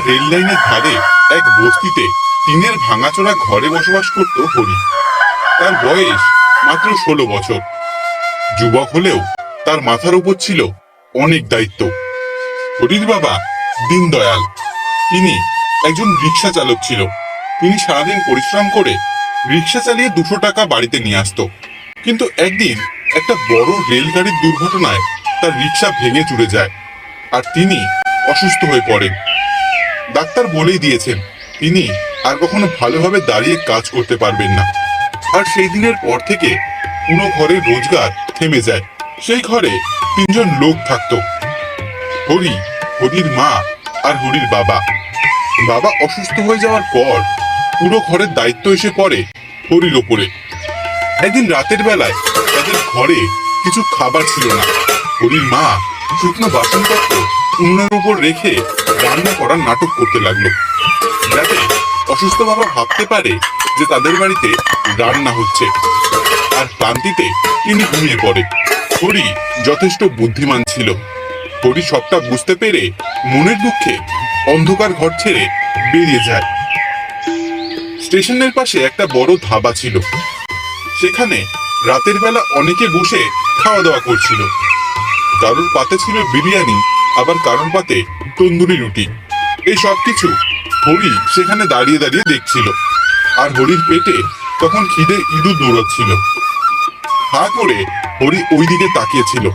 Rail লাইনের ধারে এক বস্তিতে টিনের ভাঙাচোরা ঘরে বসবাস করত হরি। তার বয়স মাত্র 16 বছর। যুবক হলেও তার মাথার উপর ছিল অনেক দায়িত্ব। হরির বাবা দীনদয়াল, তিনি একজন রিক্সা চালক ছিল। তিনি সারাদিন পরিশ্রম করে রিক্সা চালিয়ে 200 টাকা বাড়িতে নিয়ে আসতো। কিন্তু একদিন একটা বড় রেলগাড়ির দুর্ঘটনায় তার রিক্সা ভেঙে চুরে যায় আর তিনি অসুস্থ হয়ে পড়েন। ডাক্তার বলেই দিয়েছেন তিনি আর কখনো ভালোভাবে দাঁড়িয়ে কাজ করতে পারবেন না। আর সেই দিনের পর থেকে পুরো ঘরের রোজগার থেমে যায়। সেই ঘরে 3 জন লোক থাকতো, হরি, হরির মা আর হরির বাবা। বাবা অসুস্থ হয়ে যাওয়ার পর পুরো ঘরের দায়িত্ব এসে পড়ে হরির ওপরে। একদিন রাতের বেলায় তাদের ঘরে কিছু খাবার ছিল না। হরির মা শুকনো বাসনপত্র উনুনের উপর রেখে রান্না করার নাটক করতে লাগলো, যাতে অসুস্থ বাবা ভাবতে পারে যে তাদের বাড়িতে রান্না হচ্ছে। আর ক্লান্তিতে তিনি ঘুমিয়ে পড়ে। হরি যথেষ্ট বুদ্ধিমান ছিল। হরি সবটা বুঝতে পেরে মনের দুঃখে অন্ধকার ঘর ছেড়ে বেরিয়ে যায়। স্টেশনের পাশে একটা বড় ধাবা ছিল। সেখানে রাতের বেলা অনেকে বসে খাওয়া দাওয়া করছিল। কারোর পাতে ছিল বিরিয়ানি, আবার কারোর পাতে তন্দুরি রুটি। এই সব কিছু হরি সেখানে দাঁড়িয়ে দাঁড়িয়ে দেখছিল। আর হরির পেটে তখন খিদে ইঁদুর দৌড়াচ্ছিল। হা করে হরি ওই দিকে তাকিয়েছিল।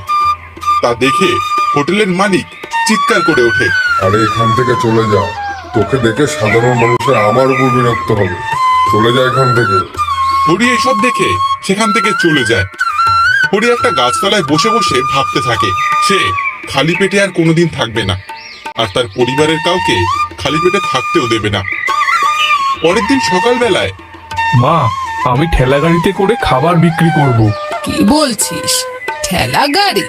তা দেখে হোটেলের মালিক চিৎকার করে ওঠে, আরে এখান থেকে চলে যা, তোকে দেখে সাধারণ মানুষের আমার উপর বিরক্ত হবে, চলে যা এখান থেকে। হরি এসব দেখে সেখান থেকে চলে যায়। হরি একটা গাছতলায় বসে বসে ভাবতে থাকে সে খালি পেটে আর কোনোদিন থাকবে না, আর তার পরিবারের কাউকে খালি পেটে থাকতেও দেবে না। পরের দিন সকালবেলায়, মা, আমি ঠেলা গাড়িতে করে খাবার বিক্রি করব। কি বলছিস? ঠেলা গাড়ি?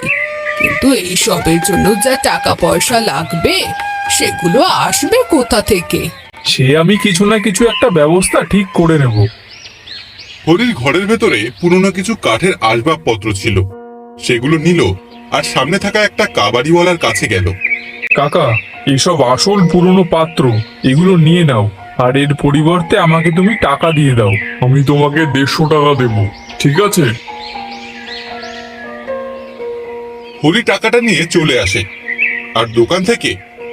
কিন্তু এইসবের জন্য যা টাকা পয়সা লাগবে সেগুলো আসবে কোথা থেকে? সে আমি কিছু না কিছু একটা ব্যবস্থা ঠিক করে নেব। হরির ঘরের ভেতরে পুরনো কিছু কাঠের আসবাবপত্র ছিল, সেগুলো নিল আর সামনে থাকা একটা কাবাড়িওয়ালার কাছে গেল। কাকা, এসব আসল পুরনো পাত্র, এগুলো নিয়ে নাও, আর এর পরিবর্তে আমাকে তুমি টাকা দিয়ে দাও। আমি তোমাকে 150 টাকা দেব, ঠিক আছে? হরি টাকাটা নিয়ে চলে আসে আর দোকান থেকে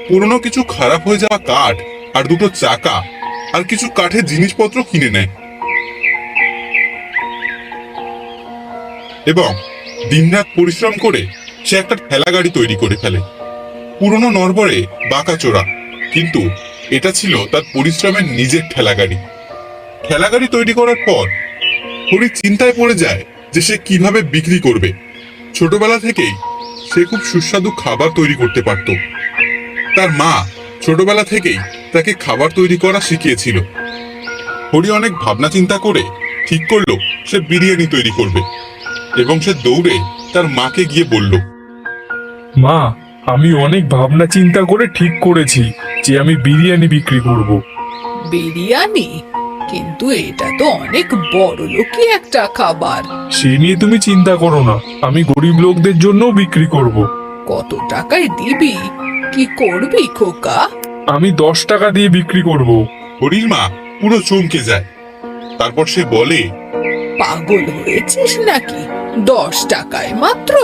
পুরনো কিছু খারাপ হয়ে যাওয়া কাঠ আর 2টো চাকা আর কিছু কাঠের জিনিসপত্র কিনে নেয় এবং দিনরাত পরিশ্রম করে সে একটা ঠেলা গাড়ি তৈরি করে ফেলে। পুরনো নড়বড়ে বাঁকাচোরা, কিন্তু এটা ছিল তার পরিশ্রমের নিজের ঠেলা গাড়ি। ঠেলা গাড়ি তৈরি করার পর হরি চিন্তায় পড়ে যায় যে সে কিভাবে বিক্রি করবে। ছোটবেলা থেকেই সে খুব সুস্বাদু খাবার তৈরি করতে পারত। তার মা ছোটবেলা থেকেই তাকে খাবার তৈরি করা শিখিয়েছিল। হরি অনেক ভাবনা চিন্তা করে ঠিক করলো সে বিরিয়ানি তৈরি করবে এবং সে দৌড়ে তার মাকে গিয়ে বলল, মা, আমি অনেক ভাবনা চিন্তা করে ঠিক করেছি যে আমি বিরিয়ানি বিক্রি করব। বিরিয়ানি? কিন্তু এটা তো অনেক বড় লোকই একটা খাবার। সে নিয়ে তুমি চিন্তা করো না, আমি গরিব লোকদের জন্যও বিক্রি করব। কত টাকায় দিবি? কি করবি খোকা? আমি 10 টাকা দিয়ে বিক্রি করব। হরির মা পুরো চমকে যায়। তারপর সে বলে, পাগল হয়েছিস নাকি? 10 টাকায় মাত্র?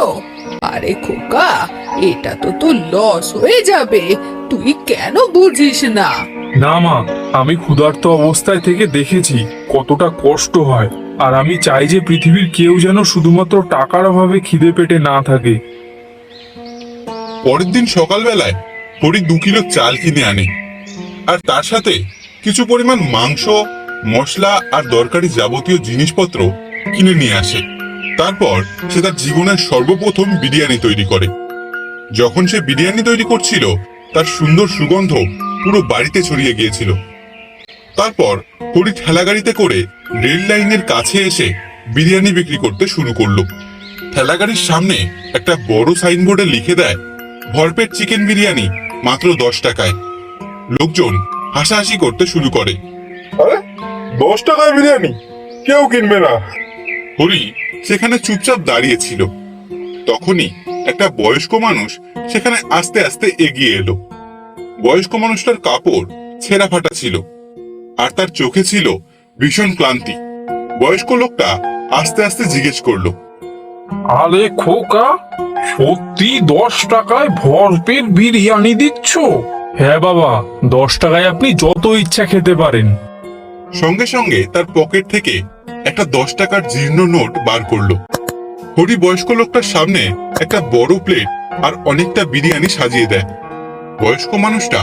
আরে খোকা, এটা তো তোর লস হয়ে যাবে। তুই কেন বুঝিস না? না মা, আমি ক্ষুধার্ত অবস্থায় থেকে দেখেছি কতটা কষ্ট হয়, আর আমি চাই যে পৃথিবীর কেউ যেন শুধুমাত্র টাকার অভাবে খিদে পেটে না থাকে। পরের দিন সকালবেলায় হরি 2 কিলো চাল কিনে আনে আর তার সাথে কিছু পরিমাণ মাংস, মশলা আর দরকারি যাবতীয় জিনিসপত্র কিনে নিয়ে আসে। তারপর সে তার জীবনের সর্বপ্রথম বিরিয়ানি তৈরি করে। যখন সে বিরিয়ানি তৈরি করছিল, তার সুন্দর সুগন্ধ পুরো বাড়িতে ছড়িয়ে গিয়েছিল। তারপর হরি ঠেলা গাড়িতে করে রেল লাইনের কাছে এসে বিরিয়ানি বিক্রি করতে শুরু করলো। ঠেলা গাড়ির সামনে একটা বড় সাইনবোর্ডে লিখে দেয়, ভরপেট চিকেন বিরিয়ানি মাত্র 10 টাকায়। লোকজন হাসাহাসি করতে শুরু করে। আরে 10 টাকায় বিরিয়ানি কেউ কিনবে না। হরি সেখানে চুপচাপ দাঁড়িয়ে ছিল। তখনই একটা বয়স্ক মানুষ সেখানে আস্তে আস্তে এগিয়ে এলো। বয়স্ক মানুষটার কাপড় ছেঁড়া ফাটা ছিল, আর তার চোখে ছিল ভীষণ ক্লান্তি। বয়স্ক লোকটা আস্তে আস্তে জিজ্ঞেস করলো, আরে খোকা, সত্যি 10 টাকায় ভরপেট বিরিয়ানি দিচ্ছ? হ্যাঁ বাবা, 10 টাকায় আপনি যত ইচ্ছা খেতে পারেন। সঙ্গে সঙ্গে তার পকেট থেকে একটা 10 টাকার জীর্ণ নোট বার করলো। হরি বয়স্ক লোকটার সামনে একটা বড় প্লেট আর অনেকটা বিরিয়ানি সাজিয়ে দেয়। বয়স্ক মানুষটা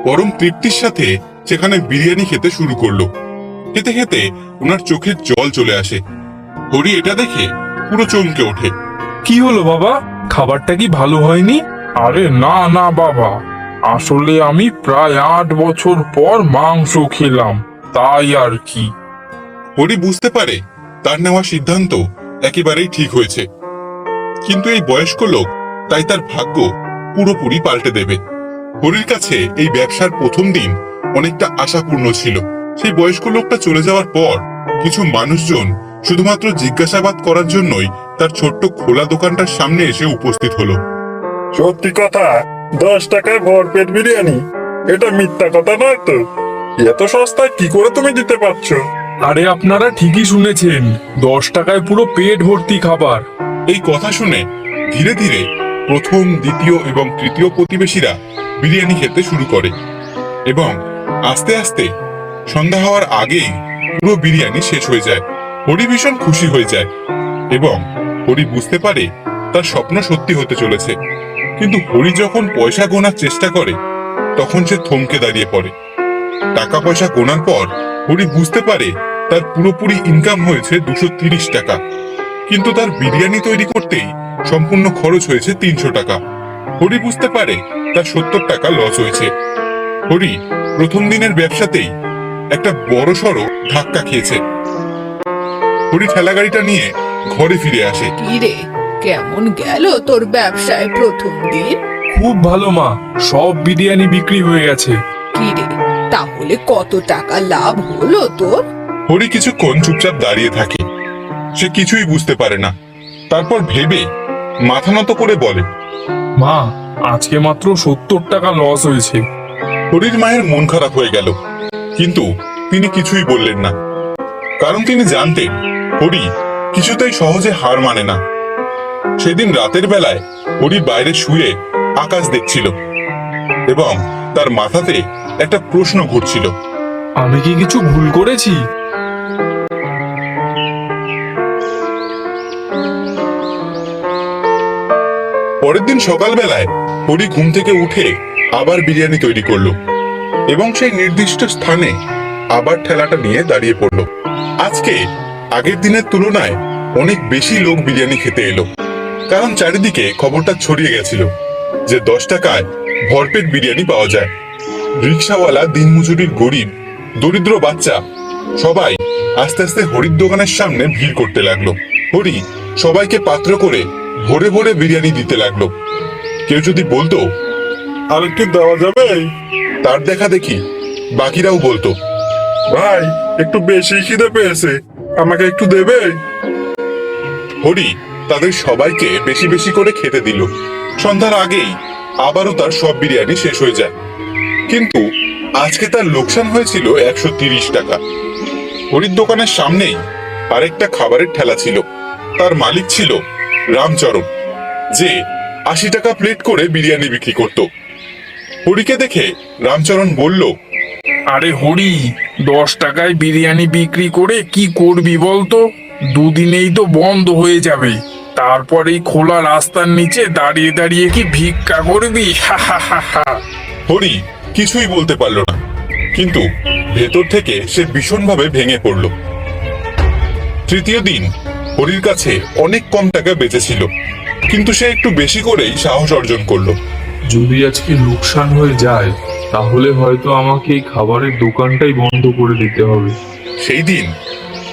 পরম তৃপ্তির সাথে সেখানে বিরিয়ানি খেতে শুরু করলো। খেতে খেতে ওনার চোখের জল চলে আসে। হরি এটা দেখে পুরো চমকে ওঠে। কি হলো বাবা, খাবারটা কি ভালো হয়নি? আরে না না বাবা, আসলে আমি প্রায় 8 বছর পর মাংস খেলাম, তাই আর কি। হরি বুঝতে পারে তার নেওয়া সিদ্ধান্ত একেবারেই ঠিক হয়েছে, কিন্তু এই বয়স্ক লোক তাই তার ভাগ্য পুরোপুরি পাল্টে দেবে। হরির কাছে এই ব্যবসার প্রথম দিন অনেকটা আশাপূর্ণ ছিল। সেই বয়স্ক লোকটা চলে যাওয়ার পর কিছু মানুষজন শুধুমাত্র জিজ্ঞাসাবাদ করার জন্যই তার ছোট্ট খোলা দোকানটার সামনে এসে উপস্থিত হলো। সত্যি কথা, 10 টাকায় ভরপেট বিরিয়ানি? এটা মিথ্যা কথা নয় তো? এত সস্তায় কি করে তুমি দিতে পারছো? আরে আপনারা ঠিকই শুনেছেন, 10 টাকায় পুরো পেট ভর্তি খাবার। এই কথা শুনে ধীরে ধীরে প্রথম, দ্বিতীয় এবং তৃতীয় প্রতিবেশীরা বিরিয়ানি খেতে শুরু করে এবং আস্তে আস্তে সন্ধ্যা হওয়ার আগেই পুরো বিরিয়ানি শেষ হয়ে যায়। হরি ভীষণ খুশি হয়ে যায় এবং হরি বুঝতে পারে তার স্বপ্ন সত্যি হতে চলেছে। কিন্তু হরি যখন পয়সা গোনার চেষ্টা করে তখন সে থমকে দাঁড়িয়ে পড়ে। টাকা পয়সা গোনার পর হরি বুঝতে পারে তার পুরোপুরি ইনকাম হয়েছে 230 টাকা, কিন্তু তার বিরিয়ানি তৈরি করতেই সম্পূর্ণ খরচ হয়েছে 300 টাকা। হরি বুঝতে পারে তার 70 টাকা লস হয়েছে। হরি প্রথম দিনের ব্যবসাতেই একটা বড়সড় ধাক্কা খেয়েছে। হরি ঠেলা গাড়িটা নিয়ে ঘরে ফিরে আসে। কিরে, কেমন গেল তোর ব্যবসায় প্রথম দিন? খুব ভালো মা, সব বিরিয়ানি বিক্রি হয়ে গেছে। কিরে, তাহলে কত টাকা লাভ হলো তোর? হরি কিছুক্ষণ চুপচাপ দাঁড়িয়ে থাকে। সে কিছুই বুঝতে পারে না। তারপর ভেবে মাথা নত করে বলে, মা, আজকে মাত্র 70 টাকা লস হয়েছে। হরির মায়ের মন খারাপ হয়ে গেল, কিন্তু তিনি কিছুই বললেন না, কারণ তিনি জানতেন হরি কিছুতেই সহজে হার মানে না। সেদিন রাতের বেলায় হরি বাইরে শুয়ে আকাশ দেখছিল এবং তার মাথাতে একটা প্রশ্ন ঘুরছিল। আমি কি কিছু ভুল করেছি? পরের দিন সকালবেলায় হরি ঘুম থেকে উঠে আবার বিরিয়ানি তৈরি করলো এবং সেই নির্দিষ্ট স্থানে আবার ঠেলাটা নিয়ে দাঁড়িয়ে পড়লো। আজকে আগের দিনের তুলনায় অনেক বেশি লোক বিরিয়ানি খেতে এলো, কারণ চারিদিকে খবরটা ছড়িয়ে গেছিল যে 10 টাকায় ভরপেট বিরিয়ানি পাওয়া যায়। রিক্সাওয়ালা, দিনমজুরির গরিব, দরিদ্র বাচ্চা সবাই আস্তে আস্তে হরির দোকানের সামনে ভিড় করতে লাগলো। হরি সবাইকে পাত্র করে ভরে ভরে বিরিয়ানি দিতে লাগলো। কেউ যদি বলতো আর একটু দেওয়া যাবে? তার দেখা দেখি বাকিরাও বলতো, ভাই, একটু বেশি খিদে পেয়েছে, আমাকে একটু দেবে? হরি তাদের সবাইকে বেশি বেশি করে খেতে দিল। সন্ধ্যার আগেই আবারও তার সব বিরিয়ানি শেষ হয়ে যায়, কিন্তু আজকে তার লোকসান হয়েছিল 130 টাকা। হরির দোকানের সামনেই আরেকটা খাবারের ঠেলা ছিল। তার মালিক ছিল রামচরণ, যে 80 টাকা প্লেট করে বিরিয়ানি বিক্রি করত। হরিকে দেখে রামচরণ বলল, আরে হরি, 10 টাকায় বিরিয়ানি বিক্রি করে কি করবি বলতো? দুদিনেই তো বন্ধ হয়ে যাবে। তারপর এই খোলা রাস্তার নিচে দাঁড়িয়ে দাঁড়িয়ে কি ভিক্ষা করবি? হা হা হা হা। হরি কিছুই বলতে পারল না, কিন্তু ভেতর থেকে সে ভীষণভাবে ভেঙে পড়ল। তৃতীয় দিন হরির কাছে অনেক কম টাকা বেঁচেছিল, কিন্তু সে একটু বেশি করেই সাহস অর্জন করলো। যদি আজকে লোকসান হয়ে যায় তাহলে হয়তো আমাকে এই খাবারের দোকানটাই বন্ধ করে দিতে হবে। সেই দিন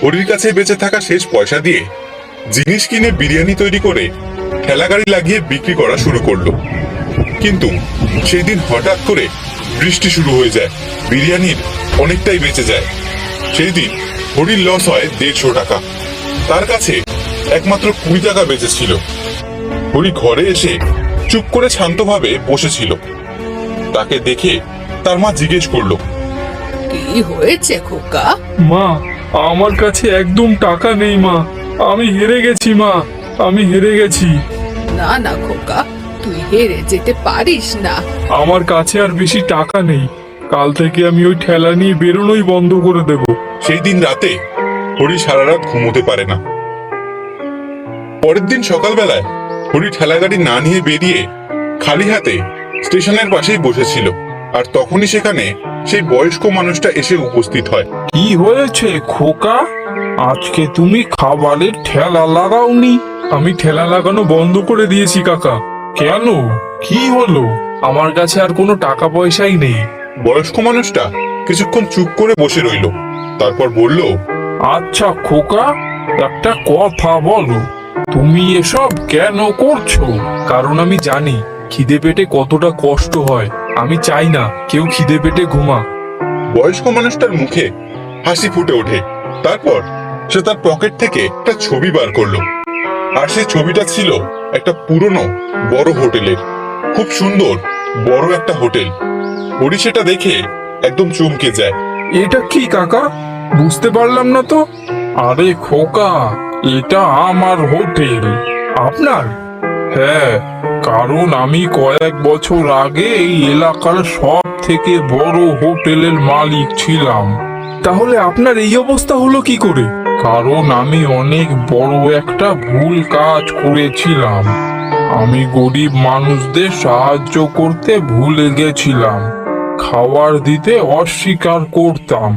হরির কাছে বেঁচে থাকা শেষ পয়সা দিয়ে জিনিস কিনে বিরিয়ানি তৈরি করে ঠেলাগাড়ি লাগিয়ে বিক্রি করা শুরু করলো। কিন্তু সেই দিন হঠাৎ করে বৃষ্টি শুরু হয়ে যায়, বিরিয়ানির অনেকটাই বেঁচে যায়। সেই দিন হরির লস হয় 150 টাকা। তার কাছে একমাত্র 20 টাকা বেঁচেছিল। হরি ঘরে এসে চুপ করে শান্তভাবে বসেছিল। তাকে দেখে তার মা জিজ্ঞেস করলো, কি হয়েছে খোকা? মা, আমার কাছে একদম টাকা নেই মা। আমি হেরে গেছি মা, আমি হেরে গেছি। না না খোকা, তুই হেরে যেতে পারিস না। আমার কাছে আর বেশি টাকা নেই। কাল থেকে আমি ওই ঠেলা নিয়ে বেরোনোই বন্ধ করে দেব। সেই দিন রাতে হরি সারা রাত ঘুমোতে পারে না। পরের দিন সকালবেলায় হরি ঠেলাগাড়ি না নিয়ে বেরিয়ে খালি হাতে স্টেশনের পাশেই বসেছিল। আর তখনই সেখানে সেই বয়স্ক মানুষটা এসে উপস্থিত হয়। কি হয়েছে খোকা? আজকে তুমি খাবারের ঠেলা লাগাওনি? আমি ঠেলা লাগানো বন্ধ করে দিয়েছি কাকা। কেন, কি হলো? আমার কাছে আর কোনো টাকা পয়সাই নেই। বয়স্ক মানুষটা কিছুক্ষণ চুপ করে বসে রইল, তারপর বলল, আচ্ছা খোকা, একটা কথা বলো, তুমি এসব কেন করছো? কারণ আমি জানি খিদে পেটে কতটা কষ্ট হয়। আমি চাই না কেউ খিদে পেটে ঘুমা। বয়স্ক মানুষটার মুখে হাসি ফুটে ওঠে। তারপর সে তার পকেট থেকে একটা ছবি বার করলো। আর সেই ছবিটা ছিল একটা পুরনো বড় হোটেলের। খুব সুন্দর বড় একটা হোটেল। হরি সেটা দেখে একদম চমকে যায়। এটা কি কাকা? বুঝতে পারলাম না তো। আরে খোকা, এটা আমার হোটেল। আপনার? হ্যাঁ, কারণ আমি কয়েক বছর আগে এই এলাকার সব থেকে বড় হোটেলের মালিক ছিলাম। তাহলে আপনার এই অবস্থা হলো কি করে? কারণ আমি অনেক বড় একটা ভুল কাজ করেছিলাম। আমি গরিব মানুষদের সাহায্য করতে ভুলে গেছিলাম, খাবার দিতে অস্বীকার করতাম।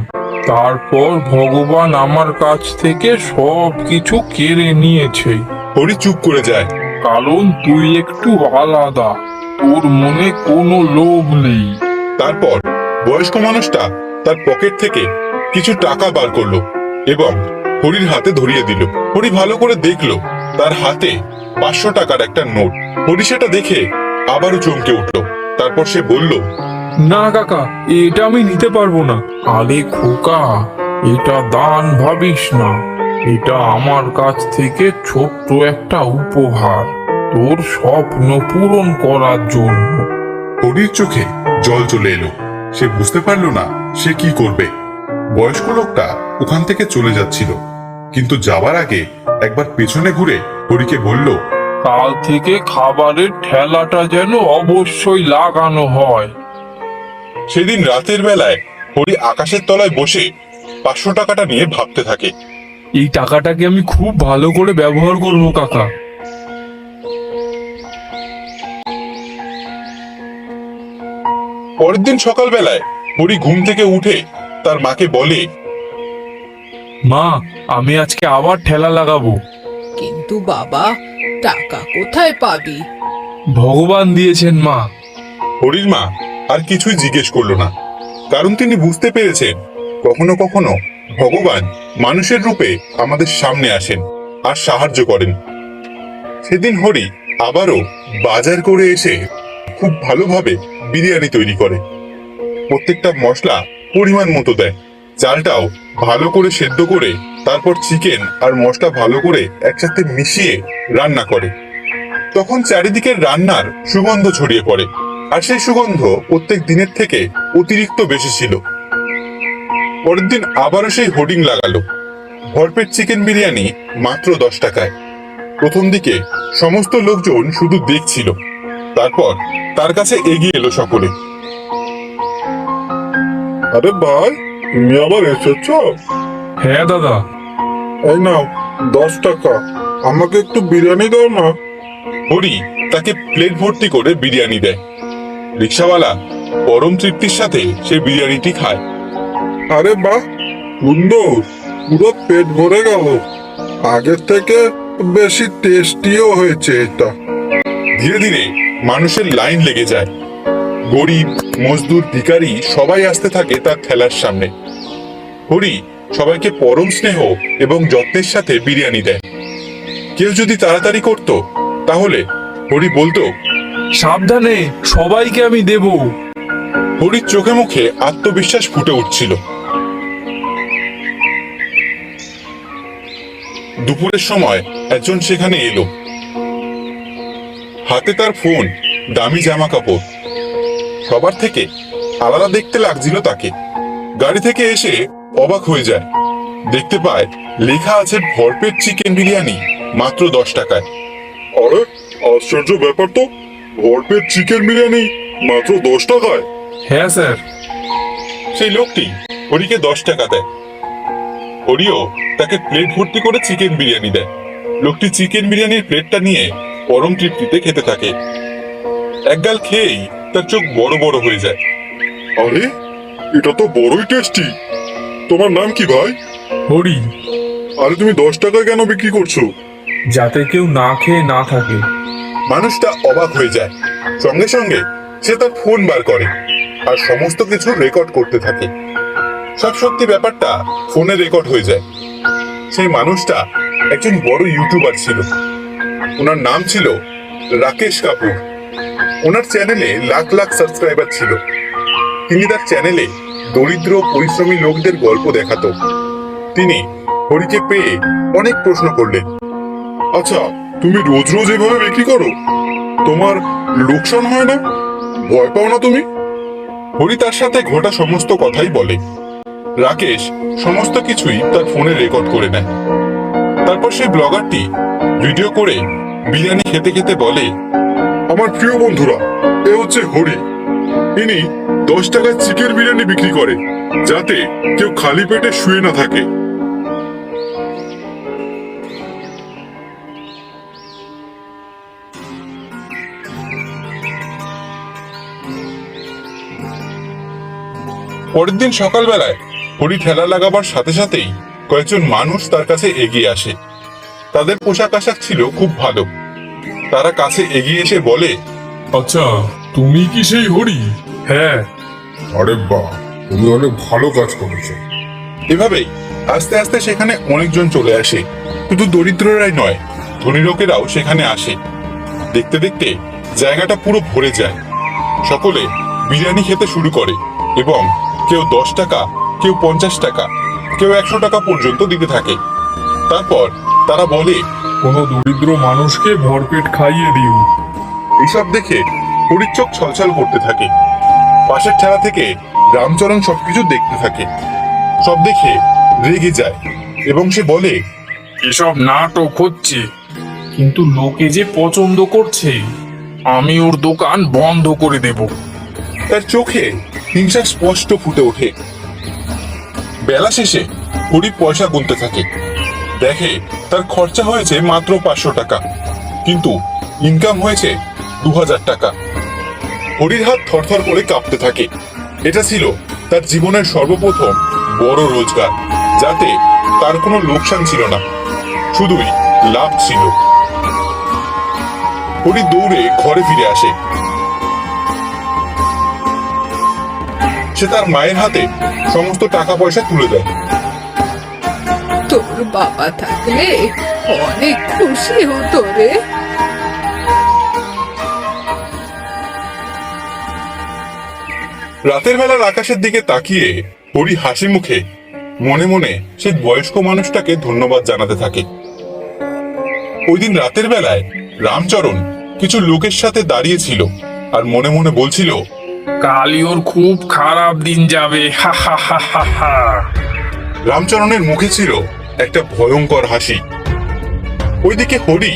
তারপর ভগবান আমার কাছ থেকে সব কিছু কেড়ে নিয়েছে। হরি চুপ করে যায়। কারণ তুই একটু আলাদা, তোর মনে কোনো লোভ নেই। তারপর বয়স্ক মানুষটা তার পকেট থেকে কিছু টাকা বার করলো এবং হরির হাতে ধরিয়ে দিল। হরি ভালো করে দেখলো তার হাতে 500 টাকার একটা নোট। হরি সেটা দেখে আবারও চমকে উঠলো। তারপর সে বলল, না কাকা, এটা আমি নিতে পারবো না। আরে খোকা, এটা দান ভাবিস না। এটা আমার কাছ থেকে ছোট্ট একটা উপহার, তোর স্বপ্ন পূরণ করার জন্য। হরির চোখে জল চলে এলো। সে বুঝতে পারলো না সে কি করবে। বয়স্ক লোকটা ওখান থেকে চলে যাচ্ছিল, কিন্তু যাবার আগে একবার পেছনে ঘুরে হরিকে বলল, কাল থেকে খাবারের ঠেলাটা যেন অবশ্যই লাগানো হয়। সেদিন রাতের বেলায় হরি আকাশের তলায় বসে 500 টাকাটা নিয়ে ভাবতে থাকে। এই টাকাটাকে আমি খুব ভালো করে ব্যবহার করবো কাকা। পরের দিন সকালবেলায় হরি ঘুম থেকে উঠে তার মাকে বলে, মা, আমি আজকে আবার ঠেলা লাগাবো। কিন্তু বাবা, টাকা কোথায় পাবি? ভগবান দিয়েছেন মা। হরির মা আর কিছুই জিজ্ঞেস করলো না, কারণ তিনি বুঝতে পেরেছেন কখনো কখনো ভগবান মানুষের রূপে আমাদের সামনে আসেন আর সাহায্য করেন। সেদিন হরি আবারও বাজার করে এসে খুব ভালোভাবে বিরিয়ানি তৈরি করে। প্রত্যেকটা মশলা পরিমাণ মতো দেয়, চালটাও ভালো করে সেদ্ধ করে তারপর চিকেন আর মশলা ভালো করে একসাথে মিশিয়ে রান্না করে। তখন চারিদিকের রান্নার সুগন্ধ ছড়িয়ে পড়ে, আর সেই সুগন্ধ প্রত্যেক দিনের থেকে অতিরিক্ত বেশি ছিল। পরের দিন আবারও সেই হোর্ডিং লাগালো, ভরপেট চিকেন বিরিয়ানি মাত্র 10 টাকায়। প্রথম দিকে সমস্ত লোকজন শুধু দেখছিল, তারপর তার কাছে এগিয়ে এলো সকলে। আরে ভাই, তুমি আবার এসেছো? হ্যাঁ দাদা। এই নাও 10 টাকা, আমাকে একটু বিরিয়ানি দাও না। হরি তাকে প্লেট ভর্তি করে বিরিয়ানি দেয়। রিক্সাওয়ালা পরম তৃপ্তির সাথে সেই বিরিয়ানিটি খায়। আরে বাহ, সুন্দর, পুরো পেট ভরে গেল। আগের থেকে বেশি টেস্টিও হয়েছে এটা। ধীরে ধীরে মানুষের লাইন লেগে যায়। গরিব, মজদুর, ভিখারি সবাই আসতে থাকে তার ঠেলার সামনে। হরি সবাইকে পরম স্নেহ এবং যত্নের সাথে বিরিয়ানি দেয়। কেউ যদি তাড়াতাড়ি করত তাহলে হরি বলতো, সাবধানে, সবাইকে আমি দেব। হরির চোখে মুখে আত্মবিশ্বাস ফুটে উঠছিল। দুপুরের সময় একজন সেখানে এলো, হাতে তার ফোন, দামি জামা কাপড়। সবার থেকে আলাদা দেখতে লাগছিল তাকে। গাড়ি থেকে এসে অবাক হয়ে যায়, দেখতে পায় লেখা আছে ভরপেট চিকেন বিরিয়ানি মাত্র 10 টাকায়। আরে আশ্চর্য ব্যাপার তো, ভরপেট চিকেন বিরিয়ানি মাত্র 10 টাকায়। হ্যাঁ স্যার। সেই লোকটি হরিকে 10 টাকা দেয়। হরিও তাকে প্লেট ভর্তি করে চিকেন বিরিয়ানি দেয়। লোকটি চিকেন বিরিয়ানির প্লেটটা নিয়ে পরম তৃপ্তিতে খেতে থাকে। একগাল খেয়েই তার চোখ বড় বড় হয়ে যায়। আরে এটা তো বড়ই টেস্টি। তোমার নাম কি ভাই? হরি। আরে তুমি 10 টাকায় কেন বিক্রি করছো? যাতে কেউ না খেয়ে না থাকে। মানুষটা অবাক হয়ে যায়। সঙ্গে সঙ্গে সে তার ফোন বার করে আর সমস্ত কিছু রেকর্ড করতে থাকে। সব সত্যি ব্যাপারটা ফোনে রেকর্ড হয়ে যায়। সেই মানুষটা একজন বড় ইউটিউবার ছিল। ওনার নাম ছিল রাকেশ কাপুর। ওনার চ্যানেলে লাখ লাখ সাবস্ক্রাইবার ছিল। তিনি তার চ্যানেলে দরিদ্র পরিশ্রমী লোকদের গল্প দেখাতো। তিনি হরিকে পেয়ে অনেক প্রশ্ন করলেন। আচ্ছা, তুমি রোজ রোজ এভাবে বিক্রি করো? তোমার লোকসান হয় না? ভয় পাও না তুমি? হরি তার সাথে ঘটা সমস্ত কথাই বলে। রাকেশ সমস্ত কিছুই তার ফোনে রেকর্ড করে নেয়। তারপর সেই ব্লগারটি ভিডিও করে বিরিয়ানি খেতে খেতে বলে, আমার প্রিয় বন্ধুরা, এ হচ্ছে হরি। ইনি 10 টাকায় চিকেন বিরিয়ানি বিক্রি করে, যাতে কেউ খালি পেটে শুয়ে না থাকে। পরের দিন সকালবেলায় হরি ঠেলা লাগাবার সাথে সাথেই কয়েকজন মানুষ তার কাছে এগিয়ে আসে। তাদের পোশাক আশাক ছিল খুব ভালো। তারা কাছে এগিয়ে এসে বলে, আচ্ছা, তুমি কি সেই হরি? হ্যাঁ। আরে বাহ, তুমি অনেক ভালো কাজ করেছো। এভাবেই আস্তে আস্তে সেখানে অনেকজন চলে আসে। শুধু দরিদ্ররাই নয়, ধনী লোকেরাও সেখানে আসে। দেখতে দেখতে জায়গাটা পুরো ভরে যায়। সকলে বিরিয়ানি খেতে শুরু করে এবং কেউ 10 টাকা, কেউ 50 টাকা, কেউ 100 টাকা পর্যন্ত দিতে থাকে। তারপর তারা বলে, কোনো দরিদ্র মানুষকে ভরপেট খাইয়ে দিও। এইসব দেখে হরির চোখ ছলছল করতে থাকে। পাশের ঠেলা থেকে রামচরণ সবকিছু দেখতে থাকে। সব দেখে রেগে যায় এবং সে বলে, এসব নাটক হচ্ছে, কিন্তু লোকে যে পছন্দ করছে, আমি ওর দোকান বন্ধ করে দেব। তার চোখে হিংসা স্পষ্ট ফুটে ওঠে। বেলা শেষে হরি পয়সা গুনতে থাকে। দেখে তার খরচা হয়েছে মাত্র 500 টাকা, কিন্তু ইনকাম হয়েছে 2000 টাকা। হরির হাত থরথর করে কাঁপতে থাকে। এটা ছিল তার জীবনের সর্বপ্রথম বড় রোজগার, যাতে তার কোনো লোকসান ছিল না, শুধুই লাভ ছিল। হরি দৌড়ে ঘরে ফিরে আসে। সে তার মায়ের হাতে সমস্ত টাকা পয়সা তুলে দেয়। তোর বাবা থাকলে অনেক খুশি হতো রে। রাতের বেলার আকাশের দিকে তাকিয়ে হরি হাসি মুখে মনে মনে সেই বয়স্ক মানুষটাকে ধন্যবাদ জানাতে থাকে। ওই দিন রাতের বেলায় রামচরণ কিছু লোকের সাথে দাঁড়িয়েছিল আর মনে মনে বলছিল, কালই ওর খুব খারাপ দিন যাবে, হা হা হা হা হা। রামচরণের মুখে ছিল একটা ভয়ঙ্কর হাসি। ওইদিকে হরি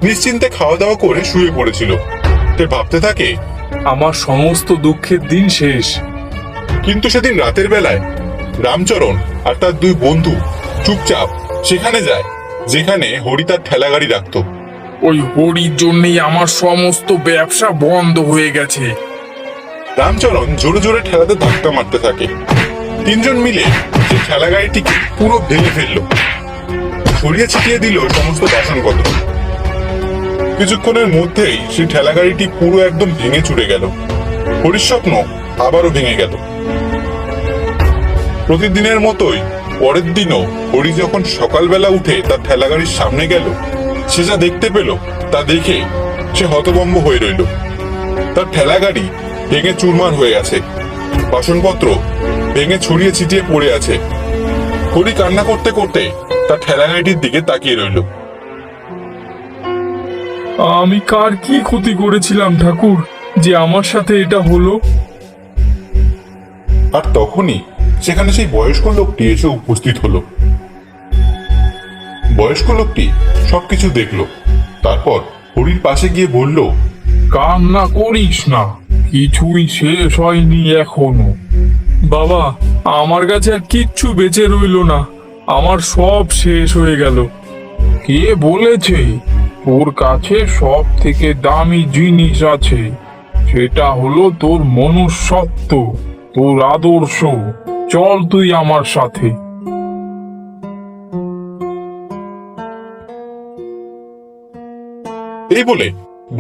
নিশ্চিন্তে খাওয়া দাওয়া করে শুয়ে পড়েছিল। সে ভাবতে থাকে, আমার সমস্ত দুঃখের দিন শেষ। কিন্তু সেদিন রাতের বেলায় রামচরণ আর তার 2 বন্ধু চুপচাপ সেখানে যায় যেখানে হরি তার ঠেলা গাড়ি রাখতো। ওই হরির জন্যই আমার সমস্ত ব্যবসা বন্ধ হয়ে গেছে। রামচরণ জোরে জোরে ঠেলাতে ধাক্কা মারতে থাকে। 3 জন মিলে সেই ঠেলা গাড়িটিকে পুরো ভেঙে ফেললো। ছড়িয়ে ছিটিয়ে দিল সমস্ত বাসনপত্র। কিছুক্ষণের মধ্যেই সেই ঠেলা গাড়িটি পুরো একদম ভেঙে চুরে গেল। হরির স্বপ্ন আবারও ভেঙে গেল। প্রতিদিনের মতোই পরের দিনও হরি যখন সকালবেলা উঠে তার ঠেলা গাড়ির সামনে গেল, সে যা দেখতে পেল তা দেখে সে হতভম্ব হয়ে রইল। তার ঠেলা গাড়ি ভেঙে চুরমার হয়ে আছে, বাসনপত্র ভেঙে ছড়িয়ে ছিটিয়ে পড়ে আছে। হরি কান্না করতে করতে তার ঠেলা গাড়িটির দিকে তাকিয়ে রইল। আমি কার কি ক্ষতি করেছিলাম ঠাকুর, যে আমার সাথে এটা হলো? আর তখনই সেখানে সেই বয়স্ক লোকটি এসে উপস্থিত হলো। বয়স্ক লোকটি সবকিছু দেখলো, তারপর হরির পাশে গিয়ে বলল, কান্না করিস না, কিছুই শেষ হয়নি এখনো। বাবা, আমার কাছে আর কিচ্ছু বেঁচে রইলো না, আমার সব শেষ হয়ে গেল। কে বলেছে তোর কাছে সব থেকে দামি জিনিস আছে? সেটা হলো তোর মনুষ্যত্ব, তোর আদর্শ। চল তুই আমার সাথে। এই বলে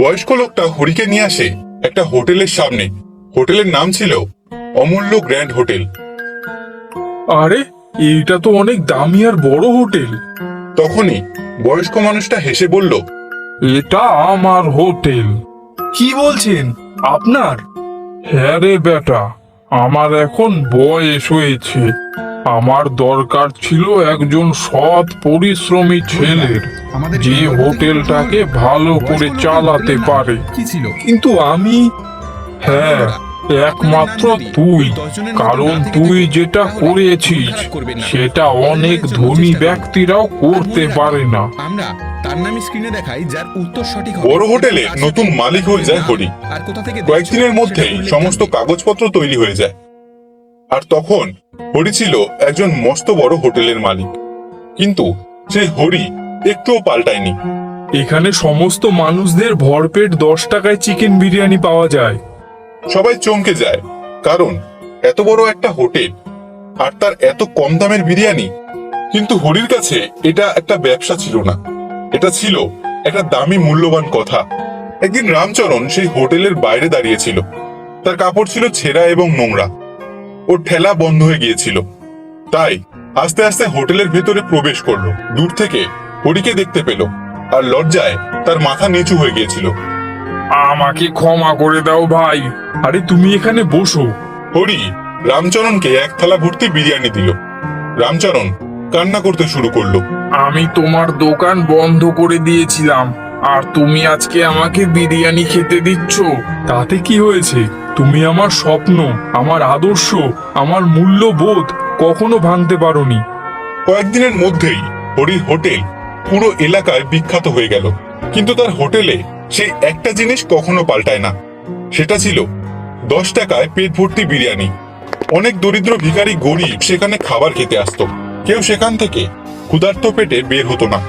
বয়স্ক লোকটা হরিকে নিয়ে আসে একটা হোটেলের সামনে। হোটেলের নাম ছিল অমূল্য গ্র্যান্ড হোটেল। আরে, এইটা তো অনেক দামি আর বড় হোটেল। তখনই বয়স্ক মানুষটা হেসে বলল, এটা আমার হোটেল। কি বলছেন, আপনার? হ্যাঁ রে বেটা, আমার এখন বয়স হয়েছে। আমার দরকার ছিল একজন সৎ পরিশ্রমী ছেলের, যে হোটেলটাকে ভালো করে চালাতে পারে। কিন্তু আমি, হ্যাঁ, একমাত্র তুই। কারণ তুই যেটা করেছিস সেটা অনেক ধনী ব্যক্তিরাও করতে পারে না। আমরা তার নামই স্ক্রিনে দেখাই, যার উত্তর সঠিক হবে। বড় হোটেলে নতুন মালিক হয়ে যায় হরি। আর কোথা থেকে কয়েকদিনের মধ্যেই সমস্ত কাগজপত্র তৈরি হয়ে যায়। আর তখন হরি ছিল একজন মস্ত বড় হোটেলের মালিক। কিন্তু সেই হরি একটুও পাল্টায়নি। এখানে সমস্ত মানুষদের ভরপেট 10 টাকায় চিকেন বিরিয়ানি পাওয়া যায়। সবাই চমকে যায়, কারণ এত বড় একটা হোটেল আর তার এত কম দামের বিরিয়ানি। কিন্তু হরির কাছে এটা একটা ব্যবসা ছিল না, এটা ছিল একটা দামি মূল্যবান কথা। একদিন রামচরণ সেই হোটেলের বাইরে দাঁড়িয়েছিল। তার কাপড় ছিল ছেঁড়া এবং নোংরা, ওর ঠেলা বন্ধ হয়ে গিয়েছিল। তাই আস্তে আস্তে হোটেলের ভেতরে প্রবেশ করলো। দূর থেকে হরিকে দেখতে পেল, আর লজ্জায় তার মাথা নিচু হয়ে গিয়েছিল। আমাকে ক্ষমা করে দাও ভাই। আরে তুমি এখানে বসো। হরি রামচরণকে এক থালা ভর্তি বিরিয়ানি দিল। রামচরণ কান্না করতে শুরু করলো। আমি তোমার দোকান বন্ধ করে দিয়েছিলাম, আর তুমি আজকে আমাকে বিরিয়ানি খেতে দিচ্ছ। তাতে কি হয়েছে? তুমি আমার স্বপ্ন, আমার আদর্শ, আমার মূল্যবোধ কখনো ভাঙতে পারোনি। কয়েকদিনের মধ্যেই হরির হোটেল পুরো এলাকায় বিখ্যাত হয়ে গেল। কিন্তু তার হোটেলে সেই একটা জিনিস কখনো পাল্টায় না, সেটা ছিল 10 টাকায় পেট ভর্তি বিরিয়ানি। অনেক দরিদ্র ভিখারি গরিব সেখানে খাবার খেতে আসতো, কেউ সেখান থেকে ক্ষুধার্ত পেটে বের হতো না।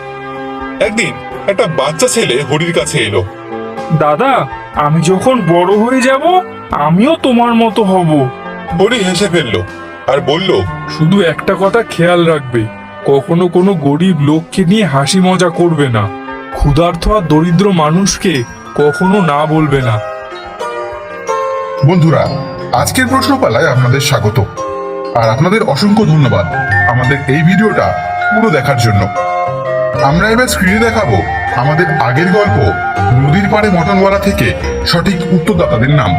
একদিন একটা বাচ্চা ছেলে হরির কাছে এলো। দাদা, আমি যখন বড় হয়ে যাব আমিও তোমার মতো হব। হরি হেসে ফেললো আর বলল, শুধু একটা কথা খেয়াল রাখবে, কখনো কোনো গরিব লোককে নিয়ে হাসি মজা করবে না। ক্ষুধার্ত আর দরিদ্র মানুষকে কখনো না বলবে না। বন্ধুরা, আজকের প্রশ্নপালায় আপনাদের স্বাগত, আর আপনাদের অসংখ্য ধন্যবাদ আমাদের এই ভিডিওটা পুরো দেখার জন্য। আমরা এবার স্ক্রিনে দেখাবো আমাদের আগের গল্প নদীর পাড়ে মটনওয়ালা থেকে সঠিক উত্তরদাতাদের নাম।